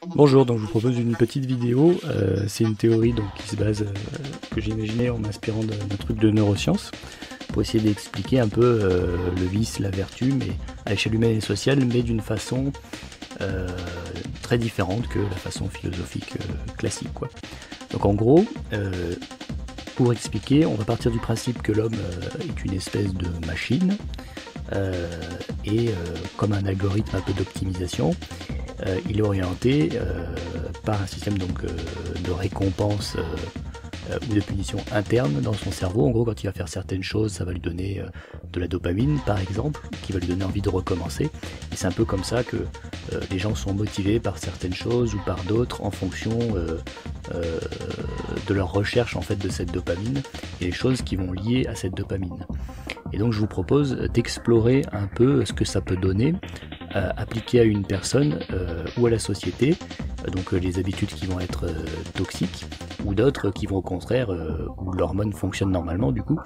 Bonjour, donc je vous propose une petite vidéo. C'est une théorie donc, qui se base, que j'ai imaginé en m'inspirant d'un truc de neurosciences, pour essayer d'expliquer un peu le vice, la vertu, mais à l'échelle humaine et sociale, mais d'une façon très différente que la façon philosophique classique, quoi. Donc en gros, pour expliquer, on va partir du principe que l'homme est une espèce de machine, et comme un algorithme un peu d'optimisation, il est orienté par un système donc, de récompense ou de punition interne dans son cerveau. En gros, quand il va faire certaines choses, ça va lui donner de la dopamine, par exemple, qui va lui donner envie de recommencer. Et c'est un peu comme ça que les gens sont motivés par certaines choses ou par d'autres en fonction de leur recherche en fait de cette dopamine et les choses qui vont lier à cette dopamine. Et donc je vous propose d'explorer un peu ce que ça peut donner appliqué à une personne ou à la société, donc les habitudes qui vont être toxiques, ou d'autres qui vont au contraire, où l'hormone fonctionne normalement du coup,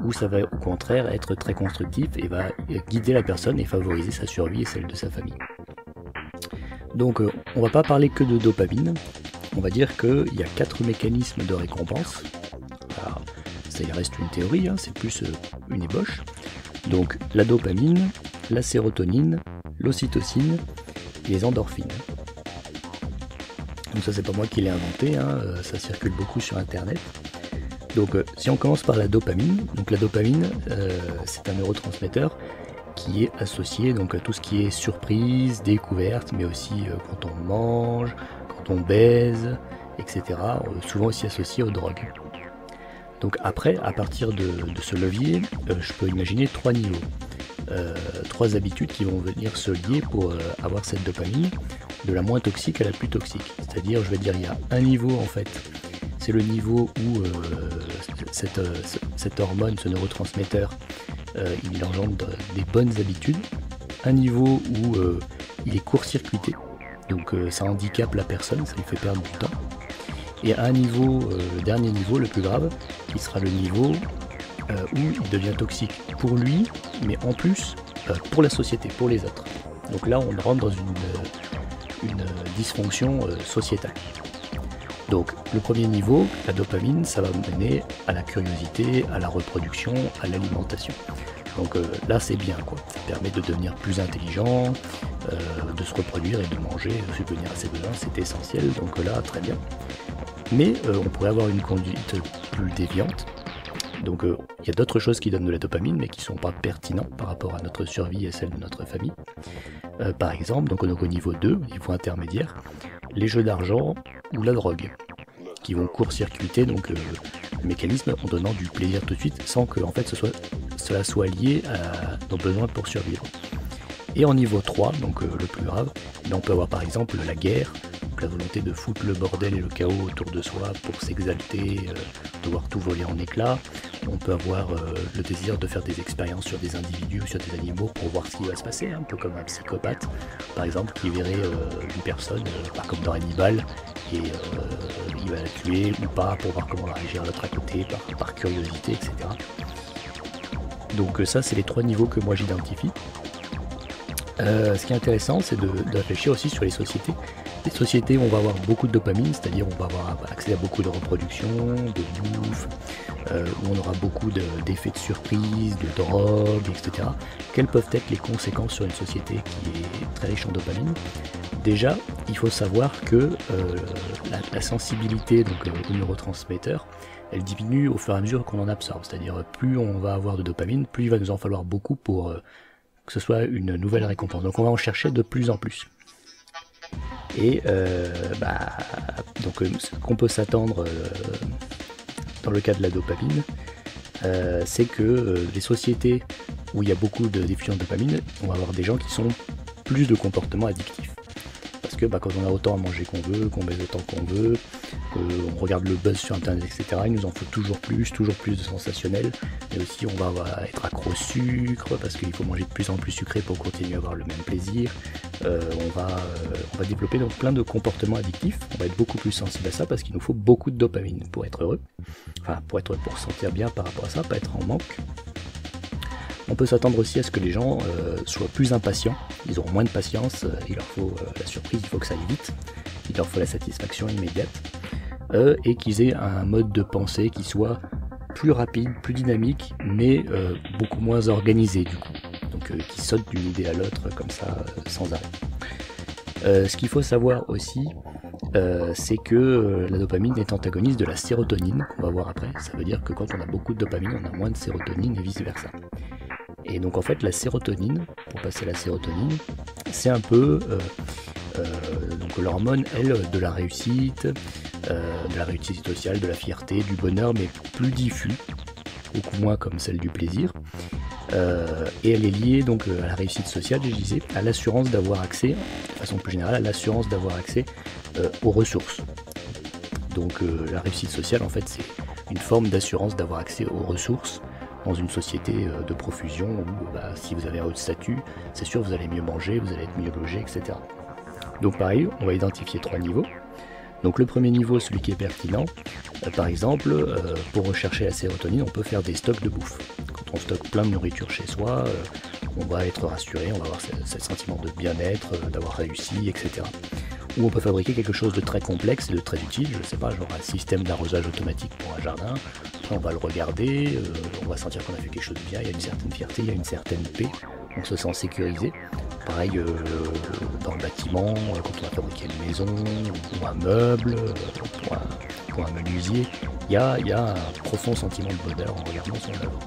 où ça va au contraire être très constructif et va guider la personne et favoriser sa survie et celle de sa famille. Donc on va pas parler que de dopamine, on va dire qu'il y a 4 mécanismes de récompense. Alors, ça il reste une théorie, hein, c'est plus une ébauche. Donc la dopamine, la sérotonine, l'ocytocine et les endorphines. Donc ça c'est pas moi qui l'ai inventé, hein, ça circule beaucoup sur internet. Donc si on commence par la dopamine, donc la dopamine c'est un neurotransmetteur qui est associé donc à tout ce qui est surprise, découverte, mais aussi quand on mange, quand on baise, etc. Souvent aussi associé aux drogues. Donc après, à partir de ce levier, je peux imaginer 3 niveaux. 3 habitudes qui vont venir se lier pour avoir cette dopamine, de la moins toxique à la plus toxique. C'est-à-dire, je vais dire, il y a un niveau en fait, c'est le niveau où cette hormone, ce neurotransmetteur, il engendre des bonnes habitudes. Un niveau où il est court-circuité, donc ça handicape la personne, ça lui fait perdre du temps. Et à un niveau, le dernier niveau, le plus grave, qui sera le niveau où il devient toxique pour lui, mais en plus pour la société, pour les autres. Donc là, on rentre dans une dysfonction sociétale. Donc le premier niveau, la dopamine, ça va mener à la curiosité, à la reproduction, à l'alimentation. Donc là c'est bien quoi, ça permet de devenir plus intelligent, de se reproduire et de manger, de subvenir à ses besoins, c'est essentiel, donc là très bien. Mais on pourrait avoir une conduite plus déviante. Donc il y a d'autres choses qui donnent de la dopamine mais qui ne sont pas pertinentes par rapport à notre survie et celle de notre famille. Par exemple, donc on est au niveau 2, niveau intermédiaire, les jeux d'argent ou la drogue, qui vont court-circuiter donc le mécanisme en donnant du plaisir tout de suite sans que en fait cela soit lié à nos besoins pour survivre. Et en niveau 3, donc le plus grave, on peut avoir par exemple la guerre, donc la volonté de foutre le bordel et le chaos autour de soi pour s'exalter, de voir tout voler en éclats. On peut avoir le désir de faire des expériences sur des individus ou sur des animaux pour voir ce qui va se passer, un peu comme un psychopathe, par exemple, qui verrait une personne, pas comme dans Hannibal, et il va la tuer ou pas pour voir comment va réagir l'autre à côté, par curiosité, etc. Donc ça, c'est les 3 niveaux que moi j'identifie. Ce qui est intéressant, c'est de réfléchir aussi sur les sociétés. Les sociétés où on va avoir beaucoup de dopamine, c'est-à-dire on va avoir accès à beaucoup de reproduction, de bouffe, où on aura beaucoup d'effets de surprise, de drogue, etc. Quelles peuvent être les conséquences sur une société qui est très riche en dopamine? Déjà, il faut savoir que la sensibilité donc, aux neurotransmetteurs, elle diminue au fur et à mesure qu'on en absorbe. C'est-à-dire plus on va avoir de dopamine, plus il va nous en falloir beaucoup pour que ce soit une nouvelle récompense. Donc on va en chercher de plus en plus. Et donc ce qu'on peut s'attendre dans le cas de la dopamine, c'est que les sociétés où il y a beaucoup de diffusion de dopamine, on va avoir des gens qui sont plus de comportements addictifs. Parce que quand on a autant à manger qu'on veut, qu'on baise autant qu'on veut, qu'on regarde le buzz sur internet, etc., il nous en faut toujours plus de sensationnel, mais aussi on va être accro au sucre, parce qu'il faut manger de plus en plus sucré pour continuer à avoir le même plaisir. On va développer donc plein de comportements addictifs, on va être beaucoup plus sensible à ça, parce qu'il nous faut beaucoup de dopamine pour être heureux, enfin pour se sentir bien par rapport à ça, pas être en manque. On peut s'attendre aussi à ce que les gens soient plus impatients, ils auront moins de patience, il leur faut la surprise, il faut que ça aille vite. il leur faut la satisfaction immédiate, et qu'ils aient un mode de pensée qui soit plus rapide, plus dynamique, mais beaucoup moins organisé du coup. Donc qui sautent d'une idée à l'autre comme ça, sans arrêt. Ce qu'il faut savoir aussi, c'est que la dopamine est antagoniste de la sérotonine, qu'on va voir après. Ça veut dire que quand on a beaucoup de dopamine, on a moins de sérotonine et vice versa. Et donc en fait la sérotonine, pour passer à la sérotonine, c'est un peu donc l'hormone, elle, de la réussite sociale, de la fierté, du bonheur, mais plus diffus, beaucoup moins comme celle du plaisir. Et elle est liée donc à la réussite sociale, je disais, à l'assurance d'avoir accès, de façon plus générale, à l'assurance d'avoir accès aux ressources. Donc la réussite sociale, en fait, c'est une forme d'assurance d'avoir accès aux ressources dans une société de profusion où si vous avez un haut statut, c'est sûr vous allez mieux manger, vous allez être mieux logé, etc. Donc pareil, on va identifier 3 niveaux. Donc le premier niveau, celui qui est pertinent, par exemple, pour rechercher la sérotonine, on peut faire des stocks de bouffe. Quand on stocke plein de nourriture chez soi, on va être rassuré, on va avoir ce sentiment de bien-être, d'avoir réussi, etc. Ou on peut fabriquer quelque chose de très complexe et de très utile, je sais pas, genre un système d'arrosage automatique pour un jardin. Après on va le regarder, on va sentir qu'on a fait quelque chose de bien, il y a une certaine fierté, il y a une certaine paix, on se sent sécurisé. Pareil dans le bâtiment, quand on va fabriquer une maison, ou un meuble, pour un menuisier, il y a un profond sentiment de bonheur en regardant son œuvre.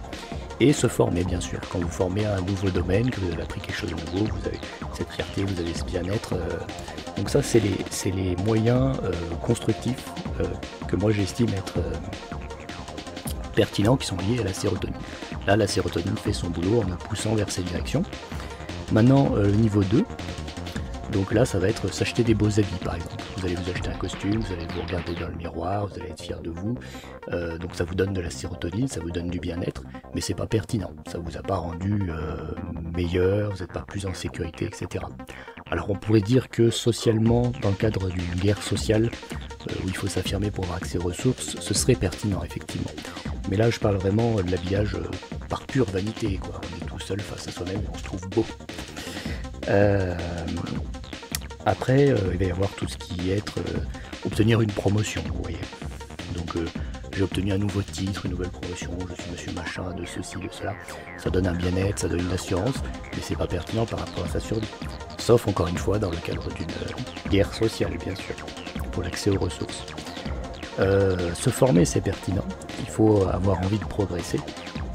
Et se former, bien sûr. Quand vous formez un nouveau domaine, que vous avez appris quelque chose de nouveau, vous avez cette fierté, vous avez ce bien-être. Donc ça, c'est les moyens constructifs que moi j'estime être pertinents, qui sont liés à la sérotonine. Là, la sérotonine fait son boulot en nous poussant vers cette direction. Maintenant, le niveau 2, donc là, ça va être s'acheter des beaux habits, par exemple. Vous allez vous acheter un costume, vous allez vous regarder dans le miroir, vous allez être fier de vous. Donc ça vous donne de la sérotonine, ça vous donne du bien-être, mais c'est pas pertinent. Ça vous a pas rendu meilleur, vous n'êtes pas plus en sécurité, etc. Alors on pourrait dire que socialement, dans le cadre d'une guerre sociale, où il faut s'affirmer pour avoir accès aux ressources, ce serait pertinent, effectivement. Mais là, je parle vraiment de l'habillage par pure vanité, quoi. On est tout seul face à soi-même, on se trouve beau. Après, il va y avoir tout ce qui est obtenir une promotion, vous voyez. Donc, j'ai obtenu un nouveau titre, une nouvelle promotion, je suis monsieur machin, de ceci, de cela. Ça donne un bien-être, ça donne une assurance, mais c'est pas pertinent par rapport à sa survie. Sauf, encore une fois, dans le cadre d'une guerre sociale, bien sûr, pour l'accès aux ressources. Se former, c'est pertinent, il faut avoir envie de progresser,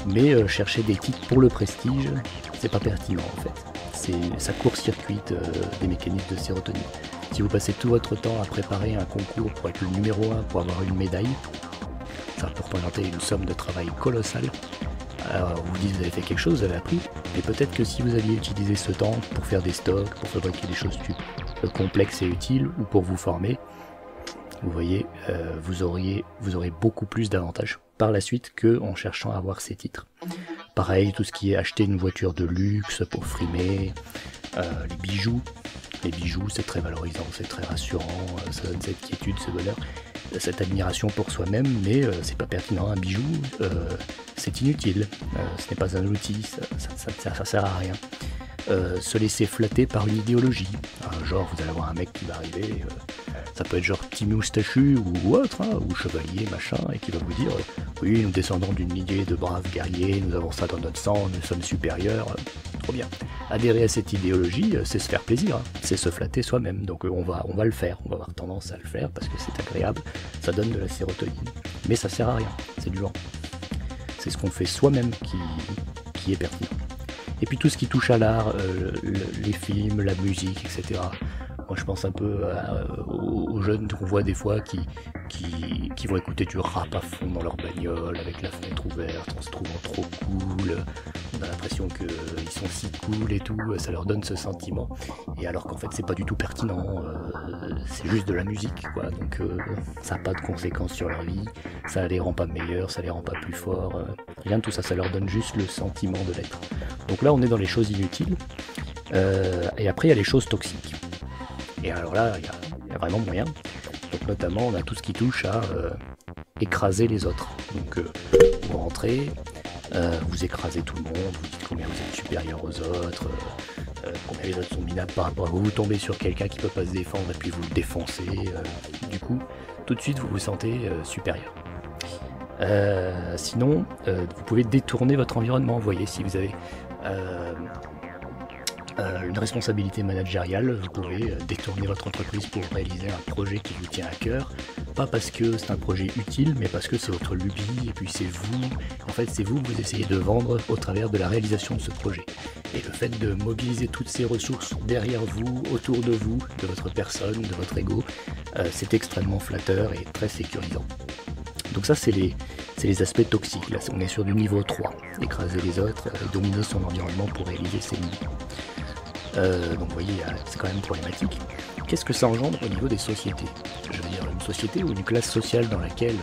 mais chercher des titres pour le prestige, c'est pas pertinent en fait. Ça court-circuite des mécanismes de sérotonine. Si vous passez tout votre temps à préparer un concours pour être le numéro 1, pour avoir une médaille, ça peut représenter une somme de travail colossale. Alors vous dites vous avez fait quelque chose, vous avez appris, mais peut-être que si vous aviez utilisé ce temps pour faire des stocks, pour fabriquer des choses complexes et utiles, ou pour vous former, vous voyez, vous aurez beaucoup plus d'avantages par la suite qu'en cherchant à avoir ces titres. Pareil, tout ce qui est acheter une voiture de luxe pour frimer, les bijoux. Les bijoux, c'est très valorisant, c'est très rassurant, ça donne cette quiétude, ce bonheur, cette admiration pour soi-même, mais c'est pas pertinent. Un bijou, c'est inutile, ce n'est pas un outil, ça sert à rien. Se laisser flatter par une idéologie. Genre, vous allez avoir un mec qui va arriver, ça peut être genre petit moustachu ou autre, hein, ou chevalier, machin, et qui va vous dire oui, nous descendons d'une lignée de braves guerriers, nous avons ça dans notre sang, nous sommes supérieurs. Trop bien. Adhérer à cette idéologie, c'est se faire plaisir, hein, c'est se flatter soi-même. Donc on va le faire, on va avoir tendance à le faire parce que c'est agréable, ça donne de la sérotonine. Mais ça sert à rien, c'est du vent. C'est ce qu'on fait soi-même qui est pertinent. Et puis tout ce qui touche à l'art, les films, la musique, etc. Moi je pense un peu aux jeunes qu'on voit des fois qui vont écouter du rap à fond dans leur bagnole, avec la fenêtre ouverte, en se trouvant trop cool. On a l'impression qu'ils sont si cool et tout, ça leur donne ce sentiment. Et alors qu'en fait c'est pas du tout pertinent, c'est juste de la musique, quoi. Donc ça n'a pas de conséquences sur leur vie, ça les rend pas meilleurs, ça les rend pas plus forts. Rien de tout ça, ça leur donne juste le sentiment de l'être. Donc là on est dans les choses inutiles. Et après il y a les choses toxiques. Et alors là, il y a vraiment moyen. Donc notamment, on a tout ce qui touche à écraser les autres. Donc vous rentrez, vous écrasez tout le monde, vous dites combien vous êtes supérieur aux autres, Combien les autres sont minables par rapport à vous. Vous tombez sur quelqu'un qui peut pas se défendre et puis vous le défoncez. Du coup, tout de suite, vous vous sentez supérieur. Sinon, vous pouvez détourner votre environnement. Vous voyez, si vous avez une responsabilité managériale, vous pouvez détourner votre entreprise pour réaliser un projet qui vous tient à cœur, pas parce que c'est un projet utile, mais parce que c'est votre lubie, et puis c'est vous, en fait c'est vous que vous essayez de vendre au travers de la réalisation de ce projet. Et le fait de mobiliser toutes ces ressources derrière vous, autour de vous, de votre personne, de votre ego, c'est extrêmement flatteur et très sécurisant. Donc ça c'est les aspects toxiques, là on est sur du niveau 3, écraser les autres, dominer son environnement pour réaliser ses niveaux. Donc vous voyez, c'est quand même problématique. Qu'est-ce que ça engendre au niveau des sociétés? Je veux dire, une société ou une classe sociale dans laquelle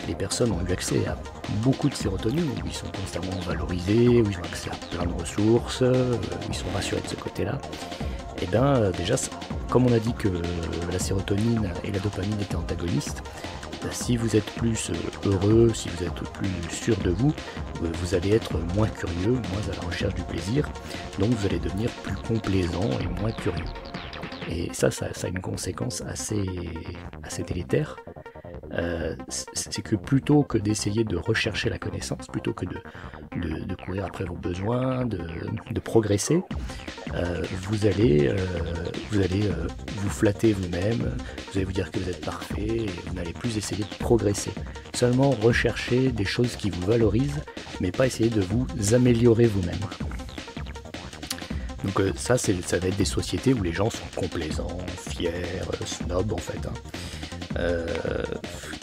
les personnes ont eu accès à beaucoup de sérotonine, où ils sont constamment valorisés, où ils ont accès à plein de ressources, où ils sont rassurés de ce côté-là. Et bien déjà, comme on a dit que la sérotonine et la dopamine étaient antagonistes, si vous êtes plus heureux, si vous êtes plus sûr de vous, vous allez être moins curieux, moins à la recherche du plaisir, donc vous allez devenir plus complaisant et moins curieux. Et ça a une conséquence assez délétère, c'est que plutôt que d'essayer de rechercher la connaissance, plutôt que de courir après vos besoins, de progresser, vous allez vous flatter vous-même, vous allez vous dire que vous êtes parfait, et vous n'allez plus essayer de progresser. Seulement rechercher des choses qui vous valorisent, mais pas essayer de vous améliorer vous-même. Donc ça va être des sociétés où les gens sont complaisants, fiers, snobs en fait.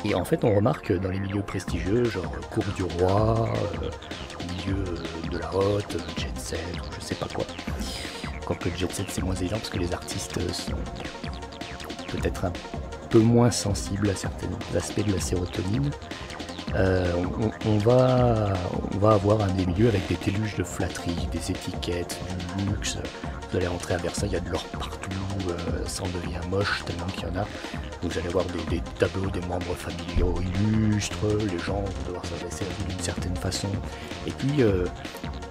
Et en fait on remarque dans les milieux prestigieux, genre Cour du Roi, milieu de la haute, Jet Set, ou je sais pas quoi. Encore que Jet Set c'est moins évident parce que les artistes sont peut-être un peu moins sensibles à certains aspects de la sérotonine. On va avoir un des milieux avec des déluges de flatterie, des étiquettes, du luxe. Vous allez rentrer à Versailles, il y a de l'or partout, ça en devient moche tellement qu'il y en a. Donc vous allez avoir des tableaux des membres familiaux illustres, les gens vont devoir s'adresser à vous d'une certaine façon. Et puis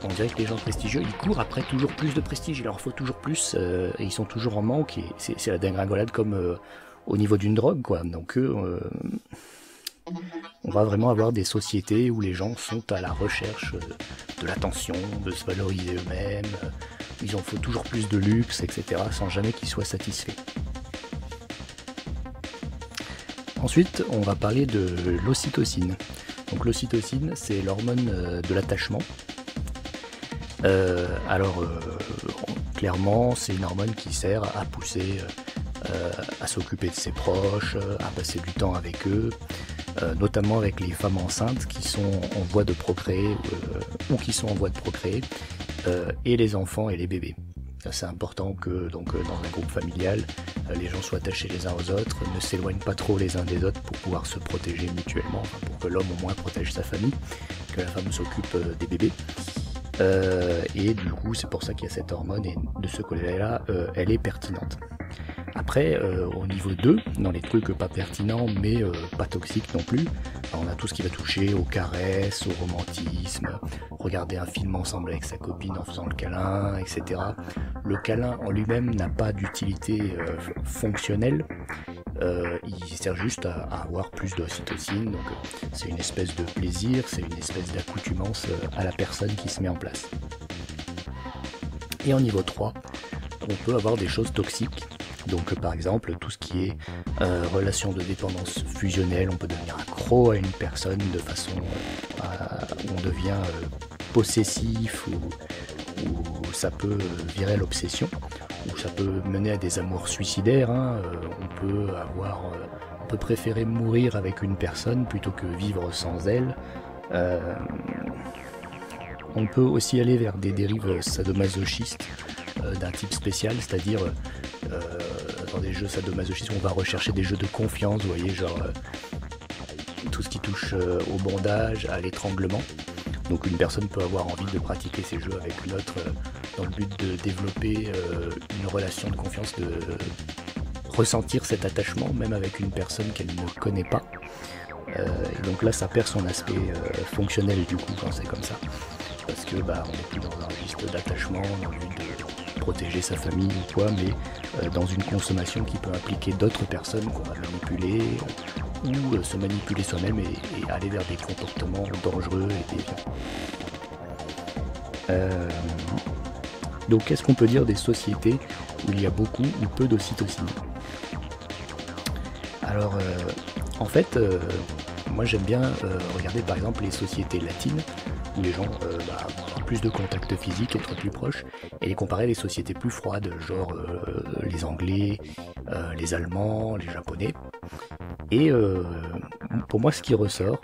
on dirait que les gens prestigieux, ils courent après toujours plus de prestige, il leur faut toujours plus, et ils sont toujours en manque, et c'est la dégringolade comme au niveau d'une drogue, quoi. Donc on va vraiment avoir des sociétés où les gens sont à la recherche de l'attention, de se valoriser eux-mêmes, ils en faut toujours plus de luxe, etc., sans jamais qu'ils soient satisfaits. Ensuite, on va parler de l'ocytocine. Donc l'ocytocine, c'est l'hormone de l'attachement. Clairement, c'est une hormone qui sert à pousser, à s'occuper de ses proches, à passer du temps avec eux, notamment avec les femmes enceintes qui sont en voie de procréer ou qui sont en voie de procréer, et les enfants et les bébés. C'est important que dans un groupe familial, les gens soient attachés les uns aux autres, ne s'éloignent pas trop les uns des autres pour pouvoir se protéger mutuellement, pour que l'homme au moins protège sa famille, que la femme s'occupe des bébés. Et du coup c'est pour ça qu'il y a cette hormone, et de ce côté-là elle est pertinente. Après au niveau 2, dans les trucs pas pertinents mais pas toxiques non plus, on a tout ce qui va toucher aux caresses, au romantisme, regarder un film ensemble avec sa copine en faisant le câlin, etc. Le câlin en lui-même n'a pas d'utilité fonctionnelle, il sert juste à avoir plus d'ocytocine, donc c'est une espèce de plaisir, c'est une espèce d'accoutumance à la personne qui se met en place. Et en niveau 3, on peut avoir des choses toxiques, donc par exemple tout ce qui est relation de dépendance fusionnelle, on peut devenir accro à une personne de façon où on devient possessif, ou ça peut virer à l'obsession, ou ça peut mener à des amours suicidaires, on peut préférer mourir avec une personne plutôt que vivre sans elle. On peut aussi aller vers des dérives sadomasochistes d'un type spécial, c'est-à-dire dans des jeux sadomasochistes on va rechercher des jeux de confiance, vous voyez, genre tout ce qui touche au bandage, à l'étranglement. Donc une personne peut avoir envie de pratiquer ces jeux avec une autre dans le but de développer une relation de confiance, de ressentir cet attachement même avec une personne qu'elle ne connaît pas. Et donc là ça perd son aspect fonctionnel du coup quand c'est comme ça. Parce que on n'est plus dans un registre d'attachement, dans le but de protéger sa famille ou quoi, mais dans une consommation qui peut impliquer d'autres personnes qu'on va manipuler, ou se manipuler soi-même et aller vers des comportements dangereux et déviants. Donc qu'est-ce qu'on peut dire des sociétés où il y a beaucoup ou peu d'ocytocine? Alors en fait, moi j'aime bien regarder par exemple les sociétés latines où les gens ont plus de contact physique, être plus proches, et les comparer à des sociétés plus froides, genre les Anglais, les Allemands, les Japonais. Et pour moi ce qui ressort,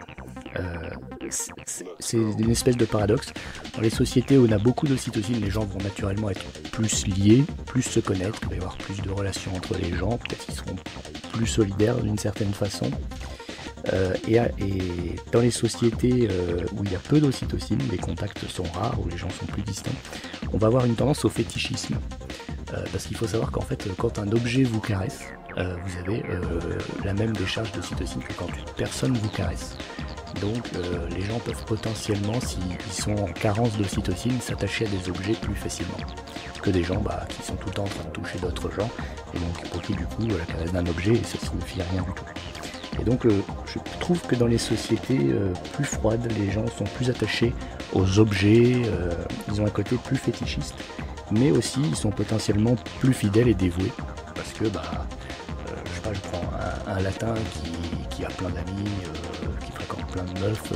c'est une espèce de paradoxe. Dans les sociétés où on a beaucoup d'ocytocine, les gens vont naturellement être plus liés, plus se connaître, il va y avoir plus de relations entre les gens, peut-être qu'ils seront plus solidaires d'une certaine façon. Et dans les sociétés où il y a peu d'ocytocine, les contacts sont rares, où les gens sont plus distants, on va avoir une tendance au fétichisme. Parce qu'il faut savoir qu'en fait, quand un objet vous caresse, vous avez la même décharge d'ocytocine que quand une personne vous caresse. Donc les gens peuvent potentiellement, s'ils sont en carence d'ocytocine, s'attacher à des objets plus facilement que des gens qui sont tout le temps en train de toucher d'autres gens, et donc pour qui du coup la caresse d'un objet, ça ne signifie rien du tout. Et donc je trouve que dans les sociétés plus froides, les gens sont plus attachés aux objets, ils ont un côté plus fétichiste, mais aussi ils sont potentiellement plus fidèles et dévoués, parce que je sais pas, je prends un latin qui a plein d'amis, qui fréquente plein de meufs,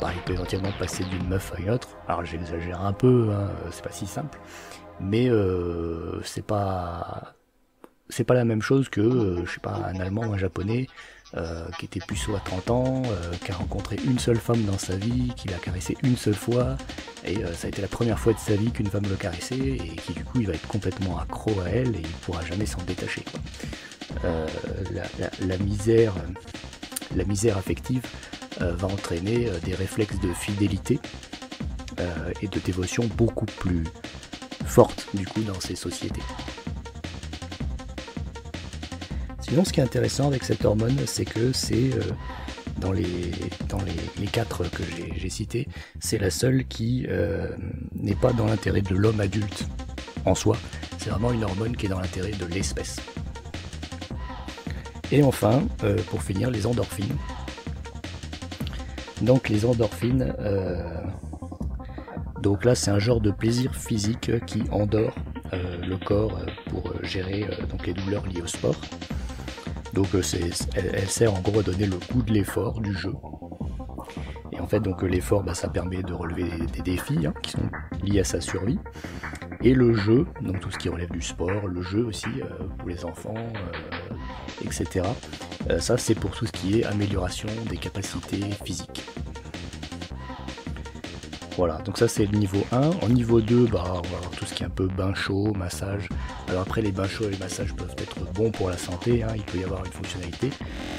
il peut éventuellement passer d'une meuf à une autre. Alors j'exagère un peu, hein, c'est pas si simple, mais c'est pas la même chose que, je sais pas, un Allemand ou un Japonais qui était puceau à 30 ans, qui a rencontré une seule femme dans sa vie, qui l'a caressée une seule fois, et ça a été la première fois de sa vie qu'une femme le caressait, et qui du coup il va être complètement accro à elle, et il pourra jamais s'en détacher. La misère affective va entraîner des réflexes de fidélité et de dévotion beaucoup plus fortes du coup dans ces sociétés. Sinon, ce qui est intéressant avec cette hormone, c'est que c'est dans les 4 que j'ai cités, c'est la seule qui n'est pas dans l'intérêt de l'homme adulte en soi. C'est vraiment une hormone qui est dans l'intérêt de l'espèce. Et enfin, pour finir, les endorphines. Donc les endorphines, donc là c'est un genre de plaisir physique qui endort le corps pour gérer donc les douleurs liées au sport. Donc elle sert en gros à donner le goût de l'effort du jeu. Et en fait donc l'effort ça permet de relever des défis qui sont liés à sa survie. Et le jeu, donc tout ce qui relève du sport, le jeu aussi pour les enfants, etc. Ça c'est pour tout ce qui est amélioration des capacités physiques. Voilà, donc ça c'est le niveau 1. En niveau 2, on va avoir tout ce qui est un peu bain chaud, massage. Alors après les bains chauds et les massages peuvent être bons pour la santé, il peut y avoir une fonctionnalité.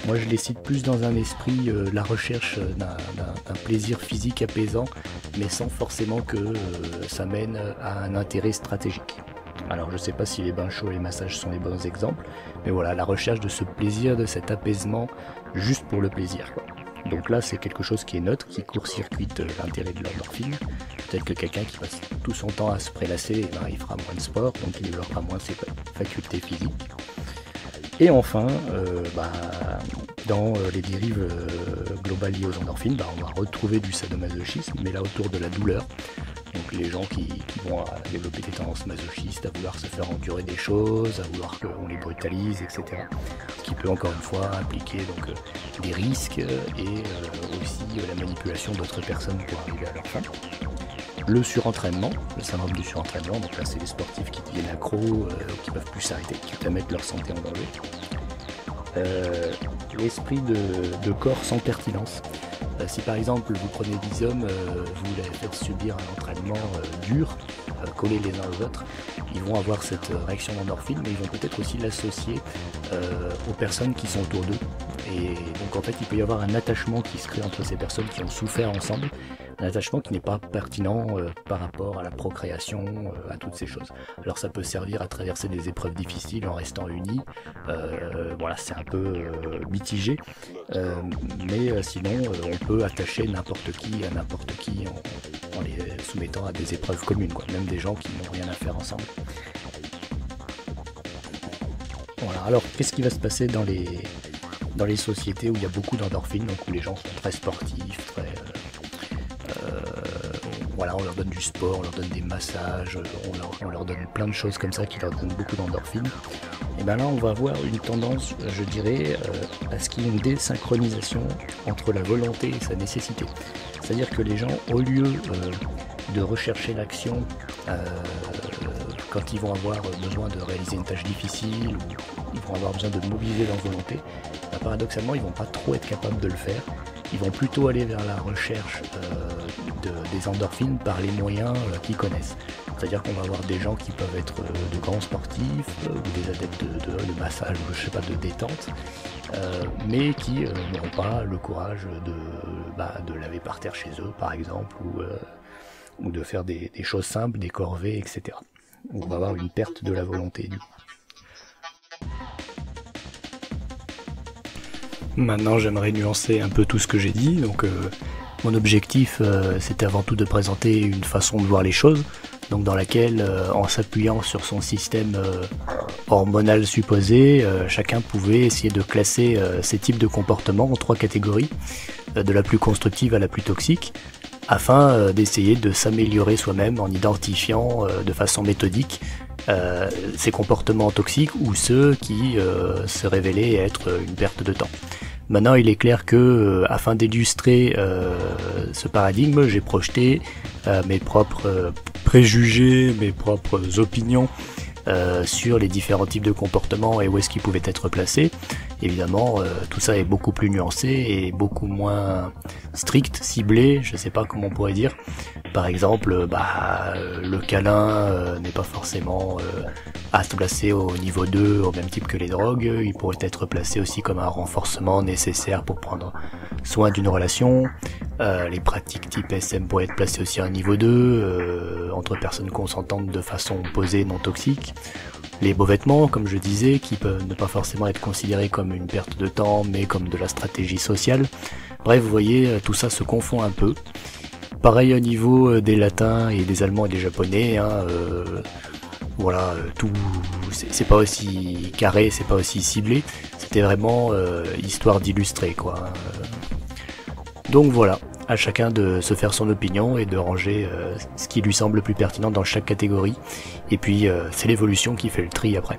Moi je les cite plus dans un esprit, la recherche d'un plaisir physique apaisant, mais sans forcément que ça mène à un intérêt stratégique. Alors je sais pas si les bains chauds et les massages sont les bons exemples, mais voilà, la recherche de ce plaisir, de cet apaisement, juste pour le plaisir, quoi. Donc là c'est quelque chose qui est neutre, qui court-circuite l'intérêt de l'endorphine. Peut-être que quelqu'un qui passe tout son temps à se prélasser, il fera moins de sport, donc il développera moins ses facultés physiques. Et enfin, dans les dérives globales liées aux endorphines, on va retrouver du sadomasochisme, mais là autour de la douleur. Donc les gens qui vont développer des tendances masochistes, à vouloir se faire endurer des choses, à vouloir qu'on les brutalise, etc. Ce qui peut encore une fois impliquer donc, des risques et aussi la manipulation d'autres personnes pour arriver à leur fin. Le surentraînement, le syndrome du surentraînement, donc là c'est les sportifs qui deviennent accros, qui peuvent plus s'arrêter, qui mettent leur santé en danger. L'esprit de corps sans pertinence. Si par exemple vous prenez 10 hommes, vous les faites subir un entraînement dur, collés les uns aux autres, ils vont avoir cette réaction d'endorphine, mais ils vont peut-être aussi l'associer aux personnes qui sont autour d'eux. Et donc en fait il peut y avoir un attachement qui se crée entre ces personnes qui ont souffert ensemble, un attachement qui n'est pas pertinent par rapport à la procréation, à toutes ces choses. Alors ça peut servir à traverser des épreuves difficiles en restant unis, voilà, c'est un peu mitigé, mais sinon on peut attacher n'importe qui à n'importe qui en les soumettant à des épreuves communes, quoi. Même des gens qui n'ont rien à faire ensemble. Voilà, alors qu'est-ce qui va se passer dans les sociétés où il y a beaucoup d'endorphines, donc où les gens sont très sportifs, voilà, on leur donne du sport, on leur donne des massages, on leur donne plein de choses comme ça qui leur donnent beaucoup d'endorphines. Et bien là, on va avoir une tendance, je dirais, à ce qu'il y ait une désynchronisation entre la volonté et sa nécessité. C'est-à-dire que les gens, au lieu de rechercher l'action quand ils vont avoir besoin de réaliser une tâche difficile ou ils vont avoir besoin de mobiliser leur volonté, paradoxalement, ils vont pas trop être capables de le faire. Ils vont plutôt aller vers la recherche des endorphines par les moyens qu'ils connaissent. C'est-à-dire qu'on va avoir des gens qui peuvent être de grands sportifs ou des adeptes de massage ou je sais pas, de détente, mais qui n'auront pas le courage de laver par terre chez eux, par exemple, ou de faire des choses simples, des corvées, etc. On va avoir une perte de la volonté du coup. Maintenant, j'aimerais nuancer un peu tout ce que j'ai dit. Donc, mon objectif, c'était avant tout de présenter une façon de voir les choses, donc dans laquelle, en s'appuyant sur son système hormonal supposé, chacun pouvait essayer de classer ces types de comportements en 3 catégories, de la plus constructive à la plus toxique, afin d'essayer de s'améliorer soi-même en identifiant de façon méthodique ces comportements toxiques ou ceux qui se révélaient être une perte de temps. Maintenant, il est clair que, afin d'illustrer ce paradigme, j'ai projeté mes propres préjugés, mes propres opinions sur les différents types de comportements et où est-ce qu'ils pouvaient être placés. Évidemment, tout ça est beaucoup plus nuancé et beaucoup moins strict, ciblé, je sais pas comment on pourrait dire. Par exemple, le câlin n'est pas forcément à se placer au niveau 2, au même type que les drogues. Il pourrait être placé aussi comme un renforcement nécessaire pour prendre soin d'une relation. Les pratiques type SM pourraient être placées aussi à un niveau 2, entre personnes consentantes de façon posée, non toxique. Les beaux vêtements, comme je disais, qui peuvent ne pas forcément être considérés comme une perte de temps, mais comme de la stratégie sociale. Bref, vous voyez, tout ça se confond un peu. Pareil au niveau des latins et des allemands et des japonais, voilà, tout, c'est pas aussi carré, c'est pas aussi ciblé, c'était vraiment histoire d'illustrer, quoi. Donc voilà, à chacun de se faire son opinion et de ranger ce qui lui semble le plus pertinent dans chaque catégorie, et puis c'est l'évolution qui fait le tri après.